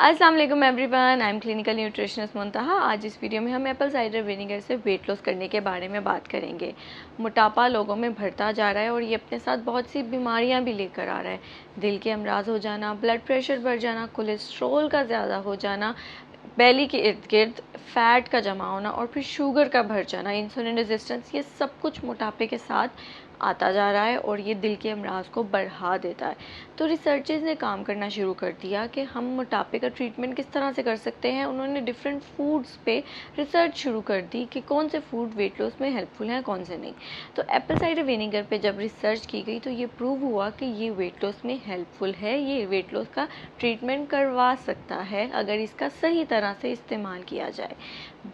अस्सलाम वालेकुम everyone, I am clinical nutritionist Muntaha. आज इस वीडियो में हम एप्पल साइडर विनेगर से वेट लॉस करने के बारे में बात करेंगे। मोटापा लोगों में बढ़ता जा रहा है और ये अपने साथ बहुत सी बीमारियां भी लेकर आ रहा है। दिल के अमराज हो जाना, ब्लड प्रेशर बढ़ जाना, कोलेस्ट्रॉल का ज़्यादा हो जाना, बेली के इर्द गिर्द फैट का जमा होना और फिर शुगर का बढ़ जाना, इंसुलिन रेजिस्टेंस, ये सब कुछ मोटापे के साथ आता जा रहा है और ये दिल के अमराज को बढ़ा देता है। तो रिसर्चर्स ने काम करना शुरू कर दिया कि हम मोटापे का ट्रीटमेंट किस तरह से कर सकते हैं। उन्होंने डिफरेंट फूड्स पे रिसर्च शुरू कर दी कि कौन से फूड वेट लॉस में हेल्पफुल हैं, कौन से नहीं। तो एप्पल साइडर विनेगर पे जब रिसर्च की गई तो ये प्रूव हुआ कि ये वेट लॉस में हेल्पफुल है, ये वेट लॉस का ट्रीटमेंट करवा सकता है अगर इसका सही तरह से इस्तेमाल किया जाए।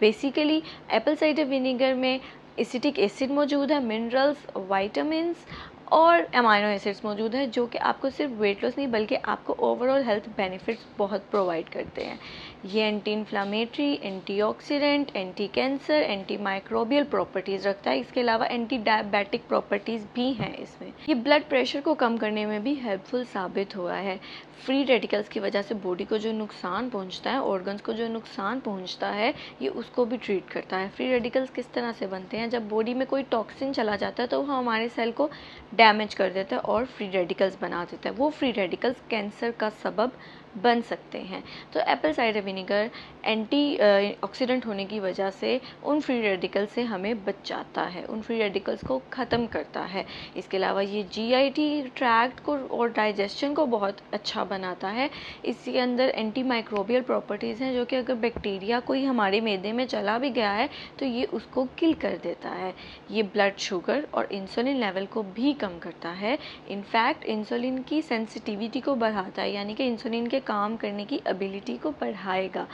बेसिकली एप्पल साइडर विनेगर में एसिटिक एसिड मौजूद है, मिनरल्स, वाइटामिन्स और अमाइनो एसिड्स मौजूद है, जो कि आपको सिर्फ वेट लॉस नहीं बल्कि आपको ओवरऑल हेल्थ बेनिफिट्स बहुत प्रोवाइड करते हैं। ये anti inflammatory, antioxidant, anti cancer, anti microbial properties रखता है। इसके अलावा एंटी डायबिटिक प्रॉपर्टीज़ भी हैं इसमें। ये ब्लड प्रेशर को कम करने में भी हेल्पफुल साबित हुआ है। फ्री रेडिकल्स की वजह से बॉडी को जो नुकसान पहुंचता है, ऑर्गन्स को जो नुकसान पहुंचता है, ये उसको भी ट्रीट करता है। फ्री रेडिकल्स किस तरह से बनते हैं? जब बॉडी में कोई टॉक्सिन चला जाता है तो वो हमारे सेल को डैमेज कर देता है और फ्री रेडिकल्स बना देता है। वो फ्री रेडिकल्स कैंसर का सबब बन सकते हैं। तो Apple cider vinegar anti oxidant होने की वजह से उन फ्री रेडिकल से हमें बचाता है, उन फ्री रेडिकल्स को ख़त्म करता है। इसके अलावा ये जीआईटी ट्रैक्ट को और डाइजेशन को बहुत अच्छा बनाता है। इसके अंदर एंटी माइक्रोबियल प्रॉपर्टीज़ हैं, जो कि अगर बैक्टीरिया कोई हमारे मैदे में चला भी गया है तो ये उसको किल कर देता है। ये ब्लड शुगर और इंसुलिन लेवल को भी कम करता है। इनफैक्ट इंसुलिन की सेंसिटिविटी को बढ़ाता है, यानी कि इंसुलिन के काम करने की एबिलिटी को बढ़ाएगा।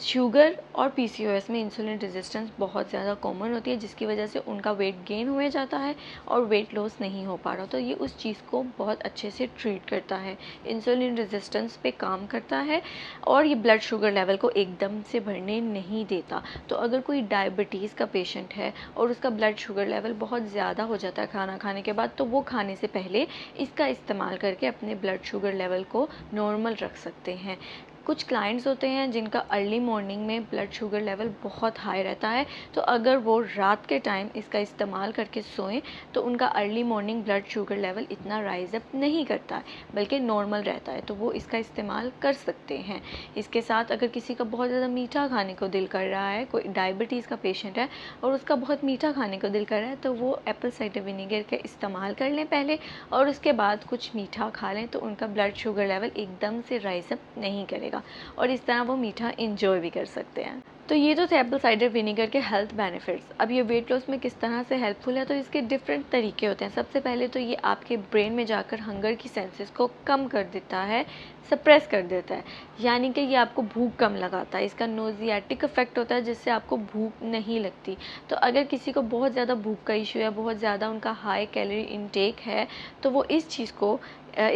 शुगर और पीसीओएस में इंसुलिन रेजिस्टेंस बहुत ज़्यादा कॉमन होती है, जिसकी वजह से उनका वेट गेन हो जाता है और वेट लॉस नहीं हो पा रहा। तो ये उस चीज़ को बहुत अच्छे से ट्रीट करता है, इंसुलिन रेजिस्टेंस पे काम करता है और ये ब्लड शुगर लेवल को एकदम से बढ़ने नहीं देता। तो अगर कोई डायबिटीज़ का पेशेंट है और उसका ब्लड शुगर लेवल बहुत ज़्यादा हो जाता है खाना खाने के बाद, तो वो खाने से पहले इसका इस्तेमाल करके अपने ब्लड शुगर लेवल को नॉर्मल रख सकते हैं। कुछ क्लाइंट्स होते हैं जिनका अर्ली मॉर्निंग में ब्लड शुगर लेवल बहुत हाई रहता है, तो अगर वो रात के टाइम इसका इस्तेमाल करके सोएं तो उनका early morning blood sugar level इतना राइज अप नहीं करता है, बल्कि नॉर्मल रहता है, तो वो इसका इस्तेमाल कर सकते हैं। इसके साथ अगर किसी का बहुत ज़्यादा मीठा खाने को दिल कर रहा है, कोई डायबिटीज़ का पेशेंट है और उसका बहुत मीठा खाने को दिल कर रहा है, तो वो एप्पल साइडर विनेगर का इस्तेमाल कर लें पहले और उसके बाद कुछ मीठा खा लें, तो उनका ब्लड शुगर लेवल एकदम से राइज अप नहीं करेगा और इस तरह वो मीठा इंजॉय भी कर सकते हैं। तो ये तो थे एप्पल साइडर विनेगर के हेल्थ बेनिफिट्स। अब ये वेट लॉस में किस तरह से हेल्पफुल है, तो इसके डिफरेंट तरीके होते हैं। सबसे पहले तो ये आपके ब्रेन में जाकर हंगर की सेंसेस को कम कर देता है, सप्रेस कर देता है, यानी कि ये आपको भूख कम लगाता है। इसका नोजियाटिक इफेक्ट होता है, जिससे आपको भूख नहीं लगती। तो अगर किसी को बहुत ज़्यादा भूख का इशू है, बहुत ज़्यादा उनका हाई कैलोरी इनटेक है, तो वो इस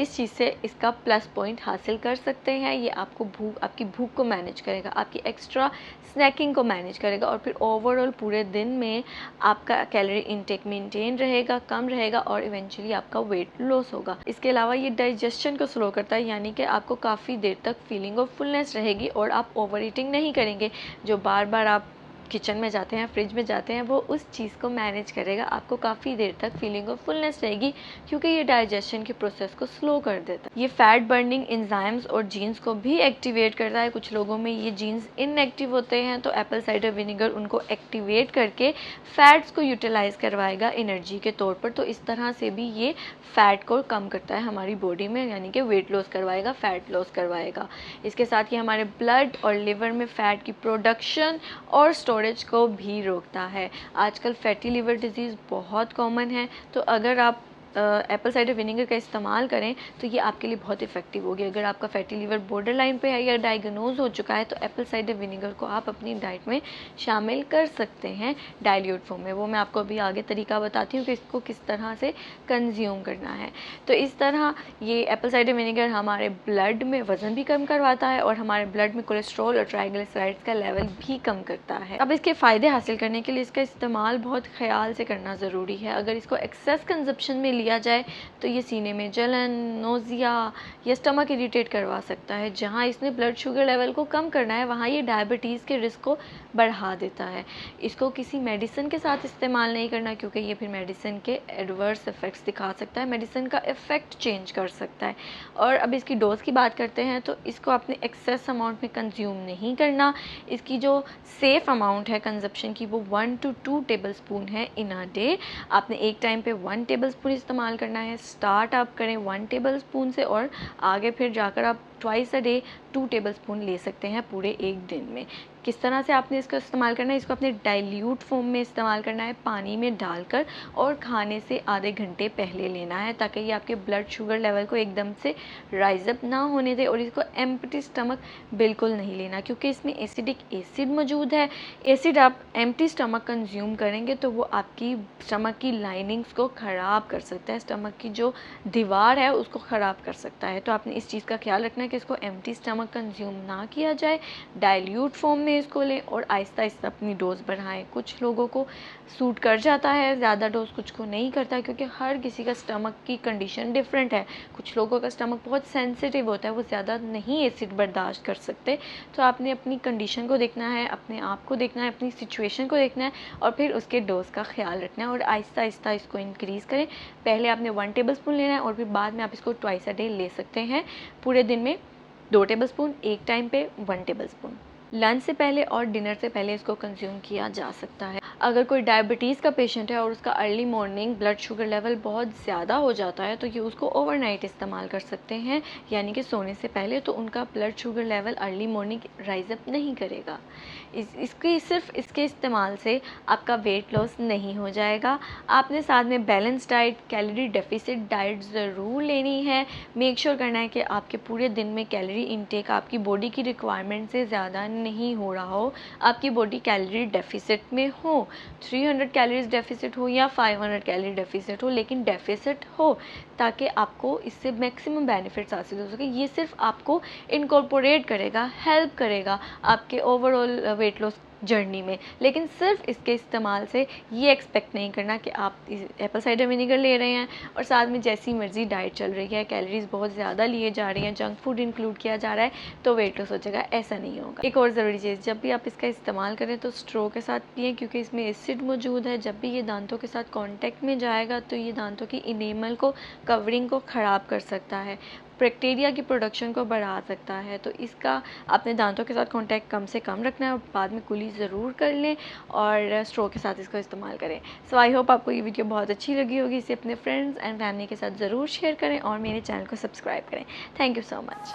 चीज़ से इसका प्लस पॉइंट हासिल कर सकते हैं। ये आपकी भूख को मैनेज करेगा, आपकी एक्स्ट्रा स्नैकिंग को मैनेज करेगा और फिर ओवरऑल पूरे दिन में आपका कैलोरी इनटेक मेंटेन रहेगा, कम रहेगा और इवेंचुअली आपका वेट लॉस होगा। इसके अलावा ये डाइजेशन को स्लो करता है, यानी कि आपको काफ़ी देर तक फीलिंग ऑफ फुलनेस रहेगी और आप ओवर ईटिंग नहीं करेंगे। जो बार बार आप किचन में जाते हैं, फ्रिज में जाते हैं, वो उस चीज़ को मैनेज करेगा। आपको काफ़ी देर तक फीलिंग ऑफ फुलनेस रहेगी, क्योंकि ये डाइजेशन के प्रोसेस को स्लो कर देता है। ये फैट बर्निंग एंजाइम्स और जीन्स को भी एक्टिवेट करता है। कुछ लोगों में ये जीन्स इनएक्टिव होते हैं, तो एप्पल साइडर विनेगर उनको एक्टिवेट करके फैट्स को यूटिलाइज करवाएगा एनर्जी के तौर पर। तो इस तरह से भी ये फैट को कम करता है हमारी बॉडी में, यानी कि वेट लॉस करवाएगा, फैट लॉस करवाएगा। इसके साथ ही हमारे ब्लड और लिवर में फैट की प्रोडक्शन और स्टोरेज को भी रोकता है। आजकल फैटी लिवर डिजीज़ बहुत कॉमन है, तो अगर आप एप्पल साइडर विनेगर का इस्तेमाल करें तो ये आपके लिए बहुत इफेक्टिव होगी। अगर आपका फैटी लिवर बॉर्डर लाइन पे है या डायग्नोज हो चुका है, तो एप्पल साइडर विनेगर को आप अपनी डाइट में शामिल कर सकते हैं डाइल्यूट फॉर्म में। वो मैं आपको अभी आगे तरीका बताती हूँ कि इसको किस तरह से कंज्यूम करना है। तो इस तरह ये एप्पल साइडर विनेगर हमारे ब्लड में वज़न भी कम करवाता है और हमारे ब्लड में कोलेस्ट्रॉल और ट्राइग्लिसराइड्स का लेवल भी कम करता है। अब इसके फ़ायदे हासिल करने के लिए इसका इस्तेमाल बहुत ख्याल से करना ज़रूरी है। अगर इसको एक्सेस कंजप्शन में लिया जाए तो ये सीने में जलन, नोज़िया या स्टमक इरिटेट करवा सकता है। जहाँ इसने ब्लड शुगर लेवल को कम करना है वहाँ ये डायबिटीज़ के रिस्क को बढ़ा देता है। इसको किसी मेडिसिन के साथ इस्तेमाल नहीं करना, क्योंकि ये फिर मेडिसिन के एडवर्स इफ़ेक्ट्स दिखा सकता है, मेडिसिन का इफ़ेक्ट चेंज कर सकता है। और अब इसकी डोज़ की बात करते हैं तो इसको अपने एक्सेस अमाउंट में कंज्यूम नहीं करना। इसकी जो सेफ़ अमाउंट है कंजप्शन की वो 1 to 2 टेबलस्पून है इन अ डे। आपने एक टाइम पे 1 टेबलस्पून इस्तेमाल करना है। स्टार्ट आप करें 1 टेबलस्पून से और आगे फिर जाकर आप ट्वाइस अ डे 2 टेबलस्पून ले सकते हैं पूरे एक दिन में। किस तरह से आपने इसका इस्तेमाल करना है, इसको अपने डाइल्यूट फॉर्म में इस्तेमाल करना है, पानी में डालकर, और खाने से आधे घंटे पहले लेना है, ताकि ये आपके ब्लड शुगर लेवल को एकदम से राइज अप ना होने दे। और इसको एम्प्टी स्टमक बिल्कुल नहीं लेना, क्योंकि इसमें एसिडिक एसिड मौजूद है। एसिड आप एम्प्टी स्टमक कंज्यूम करेंगे तो वो आपकी स्टमक की लाइनिंग्स को ख़राब कर सकता है, स्टमक की जो दीवार है उसको ख़राब कर सकता है। तो आपने इस चीज़ का ख्याल रखना है कि इसको एम्प्टी स्टमक कंज्यूम ना किया जाए, डाइल्यूट फॉर्म में इसको लें और आहिस्ता आहिस्ता अपनी डोज़ बढ़ाएं। कुछ लोगों को सूट कर जाता है ज़्यादा डोज, कुछ को नहीं करता, क्योंकि हर किसी का स्टमक की कंडीशन डिफरेंट है। कुछ लोगों का स्टमक बहुत सेंसिटिव होता है, वो ज़्यादा नहीं एसिड बर्दाश्त कर सकते। तो आपने अपनी कंडीशन को देखना है, अपने आप को देखना है, अपनी सिचुएशन को देखना है और फिर उसके डोज़ का ख्याल रखना है और आहिस्ता आहिस्ता इसको इंक्रीज़ करें। पहले आपने 1 टेबलस्पून लेना है और फिर बाद में आप इसको ट्वाइस अ डे ले सकते हैं। पूरे दिन में 2 टेबलस्पून, एक टाइम पे 1 टेबलस्पून। लंच से पहले और डिनर से पहले इसको कंज्यूम किया जा सकता है। अगर कोई डायबिटीज़ का पेशेंट है और उसका early morning blood sugar level बहुत ज़्यादा हो जाता है तो ये उसको ओवरनाइट इस्तेमाल कर सकते हैं, यानी कि सोने से पहले, तो उनका blood sugar level early morning rise up नहीं करेगा। सिर्फ इसके इस्तेमाल से आपका वेट लॉस नहीं हो जाएगा। आपने साथ में balance diet, calorie deficit diet ज़रूर लेनी है। मेक श्योर करना है कि आपके पूरे दिन में कैलोरी इनटेक आपकी बॉडी की रिक्वायरमेंट से ज़्यादा नहीं हो रहा हो, आपकी बॉडी कैलोरी डेफिसिट में हो। 300 कैलोरीज डेफिसिट हो या 500 कैलोरी डेफिसिट हो, लेकिन डेफिसिट हो, ताकि आपको इससे मैक्सिमम बेनिफिट्स हासिल हो सके। ये सिर्फ आपको इनकॉर्पोरेट करेगा, हेल्प करेगा आपके ओवरऑल वेट लॉस जर्नी में। लेकिन सिर्फ इसके इस्तेमाल से ये एक्सपेक्ट नहीं करना कि आप एप्पल साइडर विनेगर ले रहे हैं और साथ में जैसी मर्जी डाइट चल रही है, कैलोरीज बहुत ज़्यादा लिए जा रही हैं, जंक फूड इंक्लूड किया जा रहा है तो वेट लॉस हो जाएगा। ऐसा नहीं होगा। एक और ज़रूरी चीज़, जब भी आप इसका इस्तेमाल करें तो स्ट्रो के साथ पिएँ, क्योंकि इसमें एसिड मौजूद है। जब भी ये दांतों के साथ कॉन्टैक्ट में जाएगा तो ये दांतों की इनेमल को, कवरिंग को ख़राब कर सकता है, बैक्टीरिया की प्रोडक्शन को बढ़ा सकता है। तो इसका अपने दांतों के साथ कांटेक्ट कम से कम रखना है और बाद में कुली ज़रूर कर लें और स्ट्रो के साथ इसको इस्तेमाल करें। सो आई होप आपको ये वीडियो बहुत अच्छी लगी होगी। इसे अपने फ्रेंड्स एंड फैमिली के साथ ज़रूर शेयर करें और मेरे चैनल को सब्सक्राइब करें। Thank you so much.